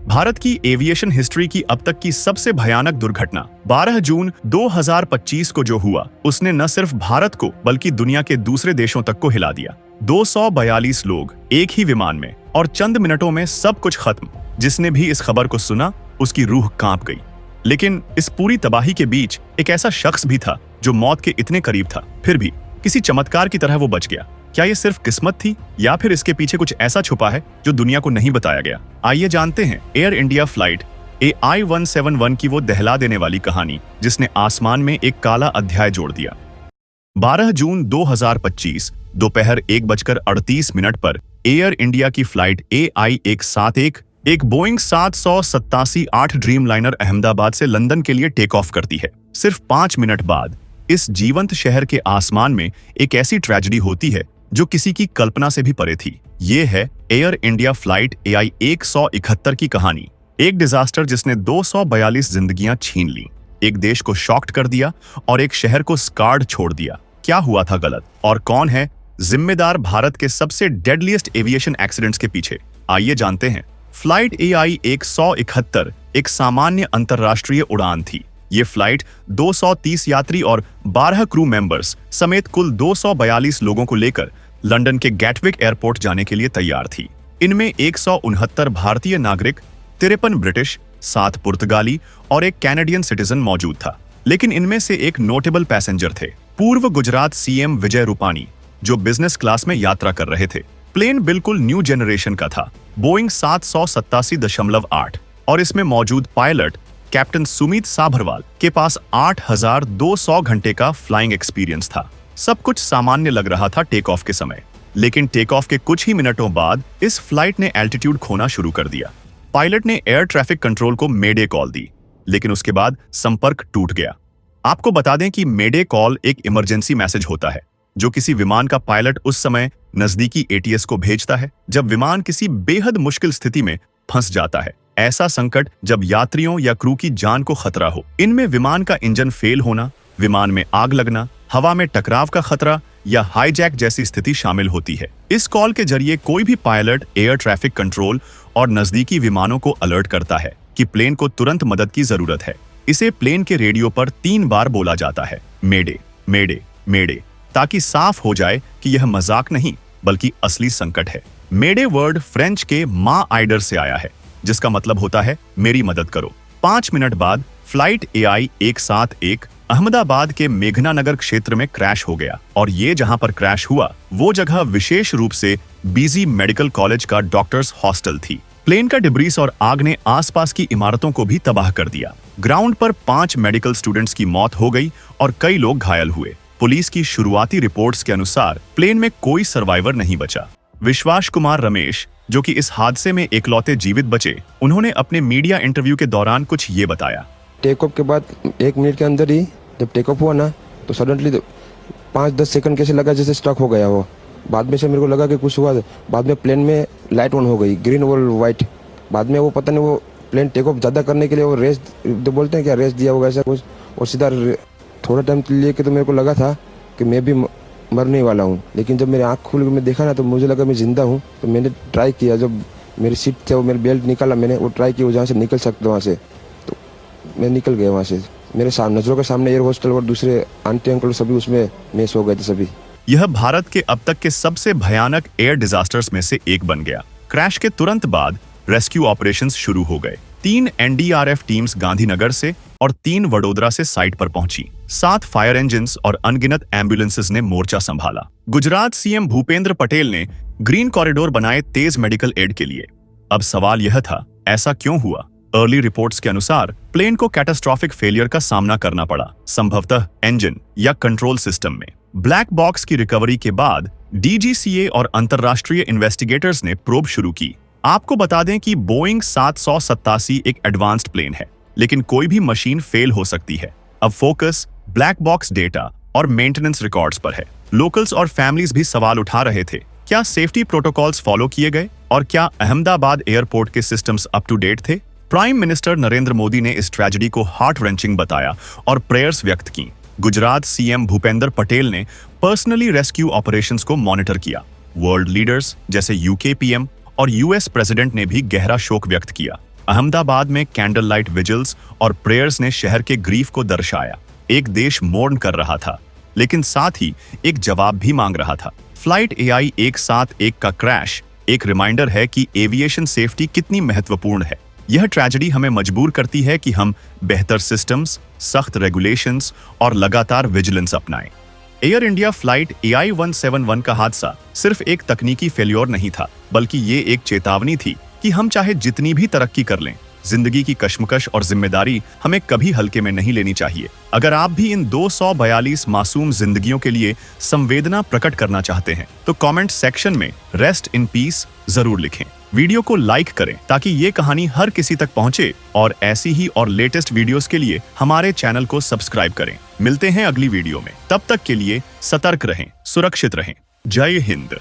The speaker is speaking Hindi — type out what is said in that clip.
भारत की एविएशन हिस्ट्री की अब तक की सबसे भयानक दुर्घटना 12 जून 2025 को जो हुआ उसने न सिर्फ भारत को बल्कि दुनिया के दूसरे देशों तक को हिला दिया। 242 लोग एक ही विमान में और चंद मिनटों में सब कुछ खत्म। जिसने भी इस खबर को सुना उसकी रूह कांप गई। लेकिन इस पूरी तबाही के बीच एक ऐसा शख्स भी था जो मौत के इतने करीब था, फिर भी किसी चमत्कार की तरह वो बच गया। क्या ये सिर्फ किस्मत थी या फिर इसके पीछे कुछ ऐसा छुपा है जो दुनिया को नहीं बताया गया? आइए जानते हैं एयर इंडिया फ्लाइट AI-171 की वो दहला देने वाली कहानी जिसने आसमान में एक काला अध्याय जोड़ दिया। 12 जून 2025 दोपहर 1:38 पर एयर इंडिया की फ्लाइट AI-171 एक बोइंग 787-8 ड्रीमलाइनर अहमदाबाद से लंदन के लिए टेक ऑफ करती है। सिर्फ 5 मिनट बाद इस जीवंत शहर के आसमान में एक ऐसी ट्रेजेडी होती है जो किसी की कल्पना से भी परे थी। ये है एयर इंडिया फ्लाइट AI-171 की कहानी। एक डिजास्टर जिसने 242 जिंदगियां छीन ली, एक देश को शॉक्ड कर दिया और एक शहर को स्कार्ड छोड़ दिया। क्या हुआ था गलत और कौन है जिम्मेदार भारत के सबसे डेडलीस्ट एविएशन एक्सीडेंट्स के पीछे? आइए जानते हैं। फ्लाइट AI-171 एक सामान्य अंतरराष्ट्रीय उड़ान थी। ये फ्लाइट 230 यात्री और 12 क्रू मेंबर्स समेत कुल 242 लोगों को लेकर लंदन के गैटविक एयरपोर्ट जाने के लिए तैयार थी। इनमें 169 भारतीय नागरिक, 53 ब्रिटिश, 7 पुर्तगाली और एक कैनेडियन सिटीजन मौजूद था। लेकिन इनमें से एक नोटेबल पैसेंजर थे, पूर्व गुजरात CM विजय रूपानी, जो बिजनेस क्लास में यात्रा कर रहे थे। प्लेन बिल्कुल न्यू जनरेशन का था, बोइंग 787.8, और इसमें मौजूद पायलट कैप्टन सुमित साभरवाल के पास 8200 घंटे का फ्लाइंग एक्सपीरियंस था। सब कुछ सामान्य लग रहा था टेक ऑफ के समय, लेकिन टेक ऑफ के कुछ ही मिनटों बाद इस फ्लाइट ने एल्टीट्यूड खोना शुरू कर दिया। पायलट ने एयर ट्रैफिक कंट्रोल को मेडे कॉल दी, लेकिन उसके बाद संपर्क टूट गया। आपको बता दें कि मेडे कॉल एक इमरजेंसी मैसेज होता है जो किसी विमान का पायलट उस समय नजदीकी ATS को भेजता है जब विमान किसी बेहद मुश्किल स्थिति में फंस जाता है। ऐसा संकट जब यात्रियों या क्रू की जान को खतरा हो। इनमें विमान का इंजन फेल होना, विमान में आग लगना, हवा में टकराव का खतरा या हाईजैक जैसी स्थिति शामिल होती है। इस कॉल के जरिए कोई भी पायलट एयर ट्रैफिक कंट्रोल और नजदीकी विमानों को अलर्ट करता है कि प्लेन को तुरंत मदद की जरूरत है। इसे प्लेन के रेडियो पर 3 बार बोला जाता है, मेडे मेडे मेडे, ताकि साफ हो जाए कि यह मजाक नहीं बल्कि असली संकट है। मेडे वर्ड फ्रेंच के मा आइडर से आया है, जिसका मतलब होता है मेरी मदद करो। 5 मिनट बाद फ्लाइट AI-171 अहमदाबाद के मेघनानगर क्षेत्र में क्रैश हो गया, और ये जहां पर क्रैश हुआ वो जगह विशेष रूप से BZ मेडिकल कॉलेज का डॉक्टर्स हॉस्टल थी। प्लेन का डिब्रीस और आग ने आसपास की इमारतों को भी तबाह कर दिया। ग्राउंड पर 5 मेडिकल स्टूडेंट्स की मौत हो गई और कई लोग घायल हुए। पुलिस की शुरुआती रिपोर्ट्स के अनुसार प्लेन में कोई सर्वाइवर नहीं बचा। विश्वास कुमार रमेश, जो कि इस हादसे में इकलौते जीवित बचे, उन्होंने अपने मीडिया इंटरव्यू के दौरान कुछ ये बताया। टेक ऑफ के बाद 1 मिनट के अंदर ही जब टेक ऑफ हुआ ना, तो सडनली 5-10 सेकंड कैसे लगा जैसे स्टक हो गया वो। बाद में से मेरे को लगा कि कुछ हुआ। बाद में प्लेन में लाइट ऑन हो गई, ग्रीन और वाइट। बाद में वो पता नहीं, वो प्लेन टेक ऑफ ज़्यादा करने के लिए वो रेस बोलते हैं क्या, रेस दिया होगा ऐसा कुछ, और सीधा थोड़ा टाइम लिए के तो मेरे को लगा था कि मैं भी मरने वाला हूँ। लेकिन जब मेरी आँख खुल के मैं देखा ना तो मुझे लगा मैं जिंदा हूँ। तो मैंने ट्राई किया, जब मेरी सीट थे वो मेरी बेल्ट निकाला, मैंने वो ट्राई किया जहाँ से निकल सकता वहाँ से, तो मैं निकल गया वहाँ से। मेरे सामने नजरों के सामने एयर होस्टल और दूसरे आंटी अंकल सभी उसमें मेस हो गए थे सभी। यह भारत के अब तक के सबसे भयानक एयर डिजास्टर्स में से एक बन गया। क्रैश के तुरंत बाद रेस्क्यू ऑपरेशंस शुरू हो गए। 3 NDRF टीम्स गांधीनगर से और 3 वडोदरा से साइट पर पहुंची। 7 फायर इंजन्स और अनगिनत एम्बुलेंसेस ने मोर्चा संभाला। गुजरात CM भूपेंद्र पटेल ने ग्रीन कॉरिडोर बनाए तेज मेडिकल एड के लिए। अब सवाल यह था, ऐसा क्यों हुआ? अर्ली रिपोर्ट्स के अनुसार प्लेन को कैटास्ट्रॉफिक फेलियर का सामना करना पड़ा, संभवतः इंजन या कंट्रोल सिस्टम में। ब्लैक बॉक्स की रिकवरी के बाद DGCA और अंतरराष्ट्रीय इन्वेस्टिगेटर्स ने प्रोब शुरू की। आपको बता दें कि बोइंग 787 एक एडवांस्ड प्लेन है, लेकिन कोई भी मशीन फेल हो सकती है। अब फोकस ब्लैक बॉक्स डेटा और मेंटेनेंस रिकॉर्ड्स पर है। लोकल्स और फैमिलीज भी सवाल उठा रहे थे, क्या सेफ्टी प्रोटोकॉल्स फॉलो किए गए और क्या अहमदाबाद एयरपोर्ट के सिस्टम्स अप टू डेट थे? प्राइम मिनिस्टर नरेंद्र मोदी ने इस ट्रेजेडी को हार्ट रेंचिंग बताया और प्रेयर्स व्यक्त की। गुजरात CM भूपेंद्र पटेल ने पर्सनली रेस्क्यू ऑपरेशंस को मॉनिटर किया। वर्ल्ड लीडर्स जैसे UK PM और US प्रेसिडेंट ने भी गहरा शोक व्यक्त किया। अहमदाबाद में कैंडल लाइट विजिल्स और प्रेयर्स ने शहर के ग्रीफ को दर्शाया। एक देश मोर्न कर रहा था, लेकिन साथ ही एक जवाब भी मांग रहा था। फ्लाइट AI 171 का क्रैश एक रिमाइंडर है कि एविएशन सेफ्टी कितनी महत्वपूर्ण है। यह ट्रेजेडी हमें मजबूर करती है कि हम बेहतर सिस्टम्स, सख्त रेगुलेशंस और लगातार विजिलेंस अपनाएं। एयर इंडिया फ्लाइट AI 171 का हादसा सिर्फ एक तकनीकी फेल्योर नहीं था, बल्कि ये एक चेतावनी थी कि हम चाहे जितनी भी तरक्की कर लें, जिंदगी की कश्मकश और जिम्मेदारी हमें कभी हल्के में नहीं लेनी चाहिए। अगर आप भी इन 242 मासूम जिंदगियों के लिए संवेदना प्रकट करना चाहते हैं तो कमेंट सेक्शन में रेस्ट इन पीस जरूर लिखें। वीडियो को लाइक करें ताकि ये कहानी हर किसी तक पहुंचे, और ऐसी ही और लेटेस्ट वीडियोस के लिए हमारे चैनल को सब्सक्राइब करें। मिलते हैं अगली वीडियो में, तब तक के लिए सतर्क रहें, सुरक्षित रहें। जय हिंद।